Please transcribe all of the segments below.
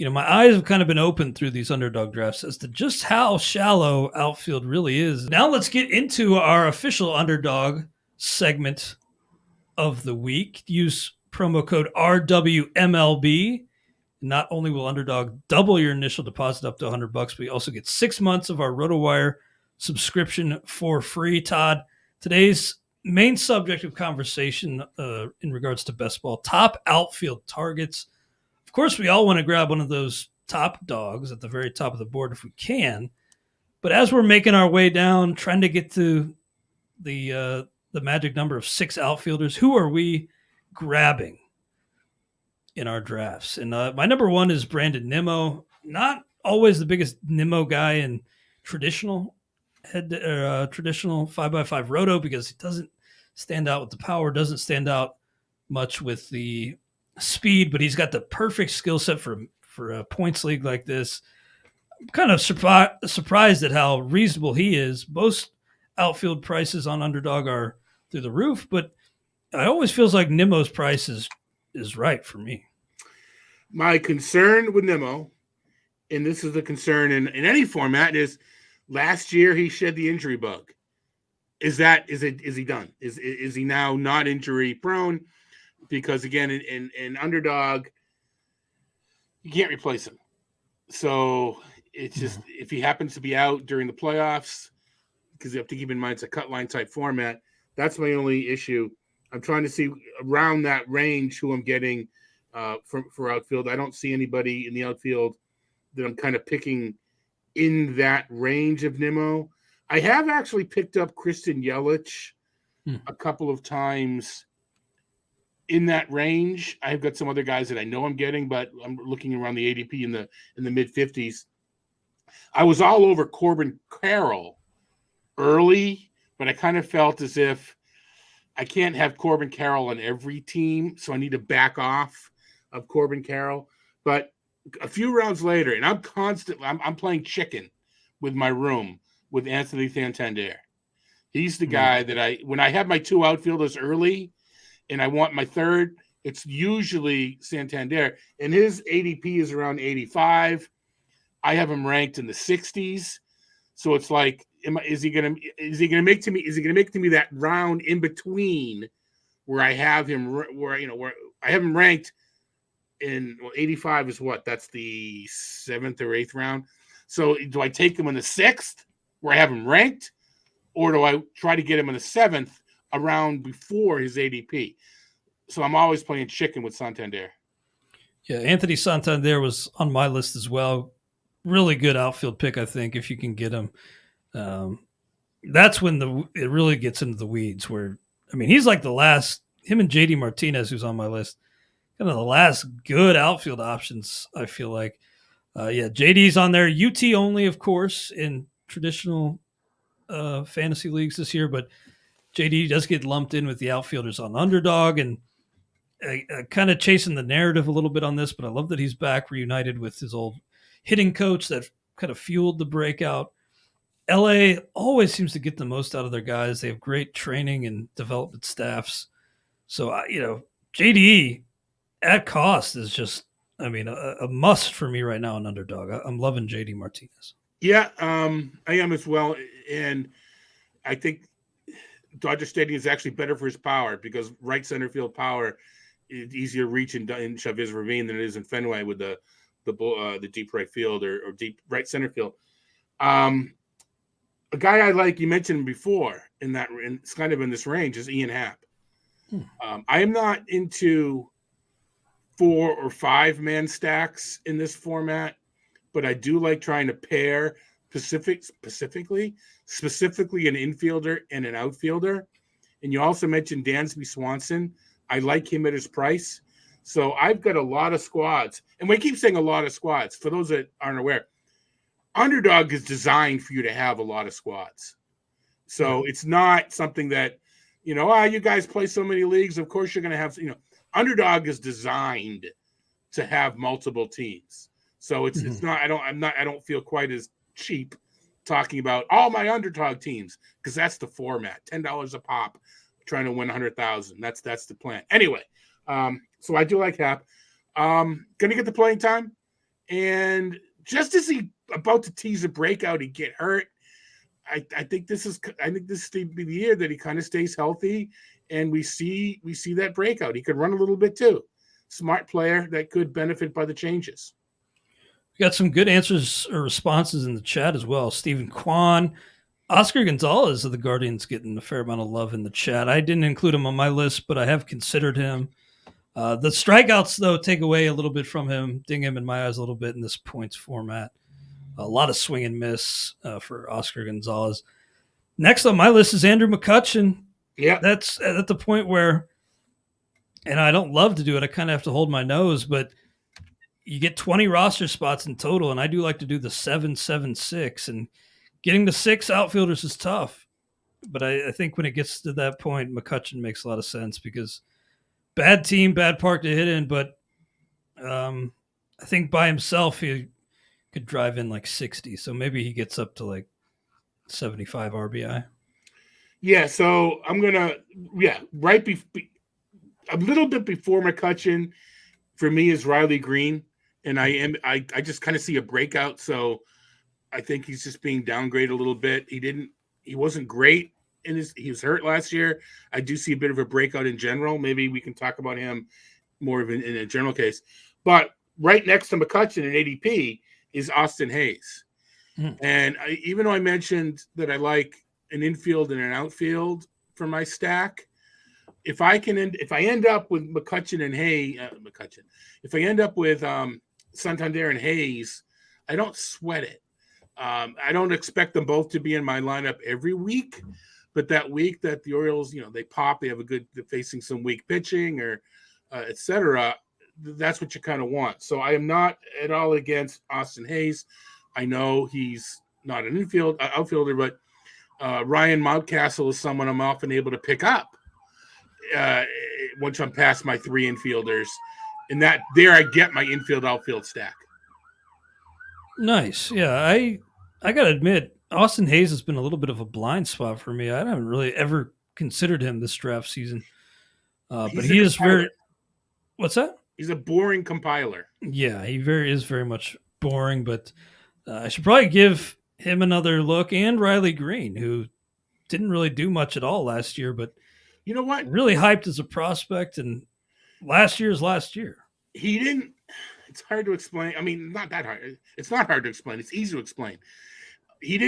My eyes have kind of been open through these underdog drafts as to just how shallow outfield really is. Now let's get into our official underdog segment of the week. Use promo code RWMLB. Not only will Underdog double your initial deposit up to $100, but you also get 6 months of our RotoWire subscription for free. Todd, today's main subject of conversation in regards to best ball, top outfield targets. Of course, we all want to grab one of those top dogs at the very top of the board if we can. But as we're making our way down, trying to get to the magic number of 6 outfielders, who are we grabbing in our drafts? And my number 1 is Brandon Nimmo. Not always the biggest Nimmo guy in traditional traditional 5x5 roto because he doesn't stand out with the power, doesn't stand out much with the speed, but he's got the perfect skill set for a points league like this. I'm kind of surprised at how reasonable he is. Most outfield prices on Underdog are through the roof, but it always feels like Nimmo's price is right for me. My concern with Nimmo, and this is the concern in any format, is last year he shed the injury bug. Is he done? Is he now not injury prone? Because again, in Underdog, you can't replace him. So it's just if he happens to be out during the playoffs, because you have to keep in mind it's a cut line type format. That's my only issue. I'm trying to see around that range who I'm getting for outfield. I don't see anybody in the outfield that I'm kind of picking in that range of Nimmo. I have actually picked up Christian Yelich a couple of times in that range. I've got some other guys that I know I'm getting, but I'm looking around the ADP in the mid 50s. I was all over Corbin Carroll early, but I kind of felt as if I can't have Corbin Carroll on every team, so I need to back off of Corbin Carroll. But a few rounds later, and I'm playing chicken with my room with Anthony Santander. He's the guy that when I have my 2 outfielders early and I want my third, it's usually Santander. And his ADP is around 85. I have him ranked in the 60s. So it's like, is he gonna make to me that round in between where I have him where I have him ranked in 85 is what? That's the 7th or 8th round. So do I take him in the 6th where I have him ranked, or do I try to get him in the 7th around before his ADP? So I'm always playing chicken with Santander. Yeah, Anthony Santander was on my list as well. Really good outfield pick, I think, if you can get him. That's when it really gets into the weeds where, he's like the last, him and JD Martinez, who's on my list, kind of the last good outfield options, I feel like. JD's on there. UT only, of course, in traditional fantasy leagues this year, but JD does get lumped in with the outfielders on Underdog, and kind of chasing the narrative a little bit on this, but I love that he's back reunited with his old hitting coach that kind of fueled the breakout. LA always seems to get the most out of their guys. They have great training and development staffs. So, JD at cost is just, a must for me right now in Underdog. I'm loving JD Martinez. Yeah, I am as well. And I think Dodger Stadium is actually better for his power because right center field power is easier reach in Chavez Ravine than it is in Fenway with the deep right field or deep right center field. A guy I like, you mentioned him before it's kind of in this range, is Ian Happ. I am not into 4 or 5 man stacks in this format, but I do like trying to pair specifically an infielder and an outfielder. And you also mentioned Dansby Swanson. I like him at his price. So I've got a lot of squads. And we keep saying a lot of squads. For those that aren't aware, Underdog is designed for you to have a lot of squads. So it's not something that, you guys play so many leagues. Of course you're going to have, Underdog is designed to have multiple teams. So it's not, I don't feel quite as cheap talking about all my Underdog teams because that's the format, $10 a pop, trying to win 100,000. That's the plan. Anyway, so I do like Hap. Going to get the playing time. And just as he about to tease a breakout, he get hurt. I think this is the year that he kind of stays healthy, and we see that breakout. He could run a little bit too. Smart player that could benefit by the changes. We got some good answers or responses in the chat as well. Stephen Kwan, Oscar Gonzalez of the Guardians getting a fair amount of love in the chat. I didn't include him on my list, but I have considered him. The strikeouts, though, take away a little bit from him, ding him in my eyes a little bit in this points format. A lot of swing and miss for Oscar Gonzalez. Next on my list is Andrew McCutchen. Yeah. That's at the point where, and I don't love to do it, I kind of have to hold my nose, but you get 20 roster spots in total, and I do like to do the 7-7-6, and getting the 6 outfielders is tough. But I think when it gets to that point, McCutchen makes a lot of sense because bad team, bad park to hit in, but I think by himself he could drive in like 60. So maybe he gets up to like 75 RBI. Yeah, so I'm going to, a little bit before McCutchen for me is Riley Green. And I just kind of see a breakout. So I think he's just being downgraded a little bit. He wasn't great he was hurt last year. I do see a bit of a breakout in general. Maybe we can talk about him more of in a general case. But right next to McCutchen in ADP is Austin Hayes. And even though I mentioned that I like an infield and an outfield for my stack, if I end up with McCutchen and if I end up with Santander and Hayes, I don't sweat it. I don't expect them both to be in my lineup every week, but that week that the Orioles, they have they're facing some weak pitching or et cetera, that's what you kind of want. So I am not at all against Austin Hayes. I know he's not an outfielder, but Ryan Mountcastle is someone I'm often able to pick up once I'm past my 3 infielders. And I get my infield outfield stack. Nice. Yeah, I got to admit, Austin Hayes has been a little bit of a blind spot for me. I haven't really ever considered him this draft season. But he is very... What's that? He's a boring compiler. Yeah, he is very much boring, but I should probably give him another look, and Riley Green, who didn't really do much at all last year, but you know what? Really hyped as a prospect, and last year is last year. He didn't... It's hard to explain. I mean, not that hard. It's not hard to explain. It's easy to explain. He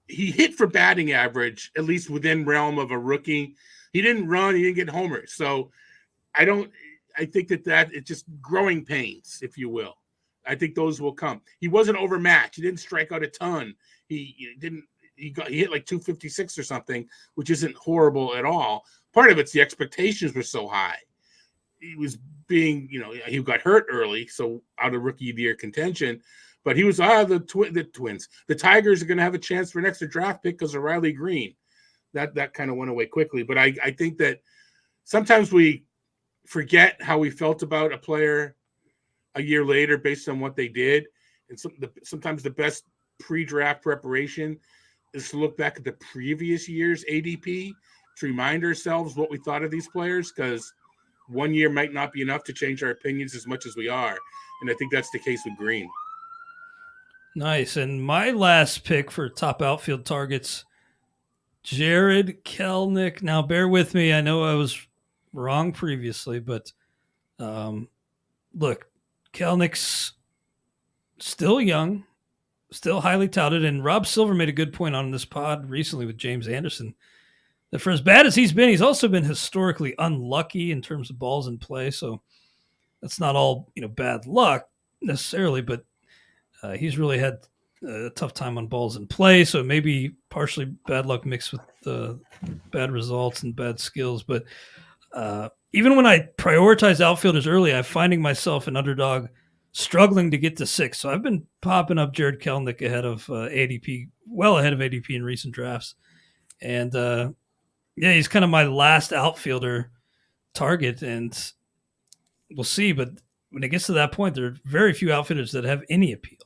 hit for batting average, at least within realm of a rookie. He didn't run. He didn't get homers. So I think that it's just growing pains, if you will. I think those will come. He wasn't overmatched. He didn't strike out a ton. He hit like 256 or something, which isn't horrible at all. Part of it's the expectations were so high. He was being, he got hurt early, so out of rookie of the year contention. But he was the Twins. The Tigers are going to have a chance for an extra draft pick because of Riley Green. That kind of went away quickly. But I think that sometimes we forget how we felt about a player a year later based on what they did. And sometimes the best pre-draft preparation is to look back at the previous year's ADP to remind ourselves what we thought of these players, because one year might not be enough to change our opinions as much as we are. And I think that's the case with Green. Nice. And my last pick for top outfield targets, Jared Kelnick. Now, bear with me. I know I was wrong previously, but look, Kelnick's still young, still highly touted. And Rob Silver made a good point on this pod recently with James Anderson that for as bad as he's been, he's also been historically unlucky in terms of balls in play. So that's not all, bad luck necessarily, but he's really had a tough time on balls in play. So maybe partially bad luck mixed with bad results and bad skills. But even when I prioritize outfielders early, I'm finding myself an underdog struggling to get to 6. So I've been popping up Jared Kelnick ahead of ADP, well ahead of ADP in recent drafts. And he's kind of my last outfielder target, and we'll see. But when it gets to that point, there are very few outfielders that have any appeal.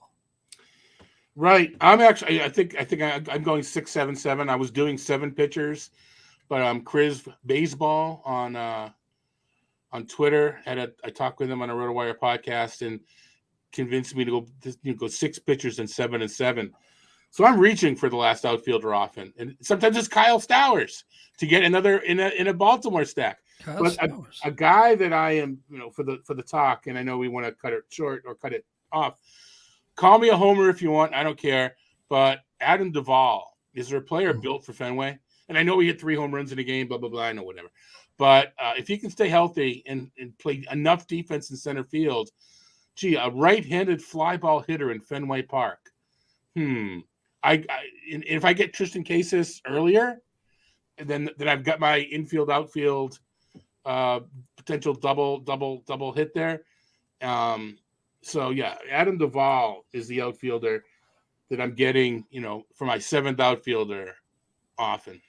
Right. I think I'm going 6-7-7. I was doing 7 pitchers, but Chris Baseball on Twitter I talked with him on a RotoWire podcast, and convinced me to go 6 pitchers and 7 and 7. So I'm reaching for the last outfielder often, and sometimes it's Kyle Stowers to get another in a Baltimore stack. But a guy that I am, for the talk, and I know we want to cut it short or cut it off. Call me a homer if you want. I don't care. But Adam Duvall, is there a player built for Fenway? And I know he hit 3 home runs in a game, blah, blah, blah. I know whatever. But if he can stay healthy and play enough defense in center field, a right-handed fly ball hitter in Fenway Park. If I get Tristan Casas earlier, and then I've got my infield outfield potential double hit there. So yeah, Adam Duvall is the outfielder that I'm getting, for my 7th outfielder often.